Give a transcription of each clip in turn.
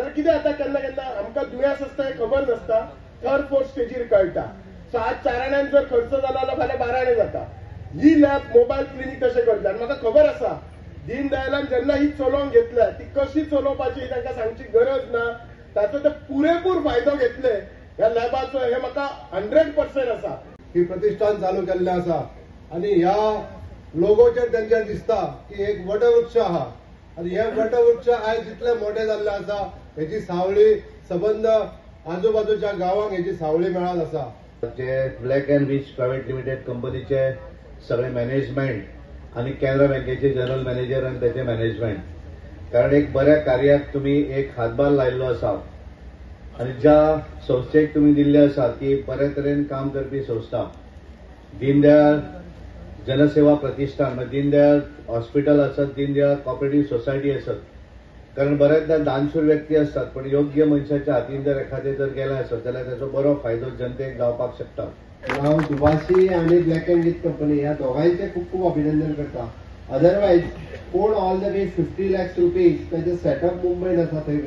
तर कितें जाता केन्ना केन्ना आमकां दुयेंस आसता हें खबर नासता, थर्ड फोर्थ स्टेजीर कळटा. सो आज 4 आण्यांक जर खर्च जाला जाल्यार फाल्यां 12 आणे जाता. ही लॅब मोबायल क्लिनीक तशें करता. आनी म्हाका खबर आसा दीन दयालान जेन्ना ही चलोवंक घेतल्या ती कशी चलोवपाची तांकां सांगची गरज ना. ताचो ते पुरेपूर फायदो घेतले ह्या लॅबाचो हे म्हाका 100% आसा. ही प्रतिष्ठान चालू केल्लें आसा आनी ह्या लोगोचेर तेंचें दिसता की एक वटवृक्ष आहा आनी हे वटवृक्ष आयज जितले मोठे जाल्ले आसा हेची सावळी सबंद आजूबाजूच्या गांवांक हेची सावळी मेळत आसा. जे black and rich private limited कंपनीचे सगळे मॅनेजमेंट आणि कॅनरा बँकेचे जनरल मॅनेजर आणि त्याचे मॅनेजमेंट, कारण एक बऱ्या कार्याक तुम्ही एक हातभार लायल्लो आसा आणि ज्या संस्थेक तुम्ही दिल्ले आसा ती बऱ्या तरेन काम करपी संस्था दीनदयाळ जनसेवा प्रतिष्ठान, दीनदयाळ हॉस्पिटल आसत, दीनदयाळ कॉपरेटिव्ह सोसायटी आसत. कारण बऱ्याचदा दानशूर व्यक्ती असतात पण योग्य मनशाच्या हातीन जर एखादे जर गेले असत जाल्यार त्याचो बरो फायदो जनतेक जावपाक शकता. हांव सुभाषी आणि ब्लॅक अँड रिच कंपनी ह्या दोघांचे खूप खूप अभिनंदन करता. अदरवायज कोण all the way 50 lakhs rupees त्याचे सेटअप मुंबईत आसा, थंय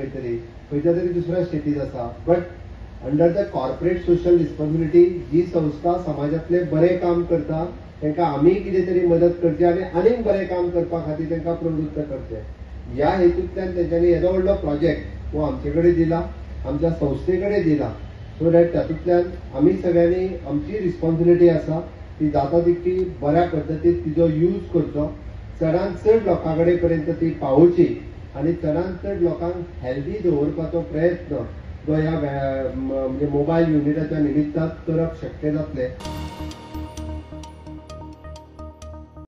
खंयच्या तरी दुसऱ्या स्टेटीत आसा. But under the corporate social responsibility जी संस्था समाजातले बरे काम करता तांकां आमी कितें तरी मदत करची आनी आनीक बरें काम करपा खातीर तांकां प्रवृत्त करचें. ह्या हेतूंतल्यान तेंच्यांनी येदो व्हडलो प्रोजेक्ट हो आमचे कडेन दिला, आमच्या संस्थे कडेन दिला. सो दॅट तातूंतल्यान आमी सगळ्यांनी आमची रिस्पॉन्सिबिलिटी आसा ती जाता तितकी बऱ्या पद्दतीन तिजो यूज करचो, चडांत चड लोकां कडेन पर्यंत ती पावोवची आनी चडांत चड लोकांक हेल्दी दवरपाचो प्रयत्न जो ह्या म्हणजे मोबायल युनिटाच्या निमित्तान करप शक्य जातलें.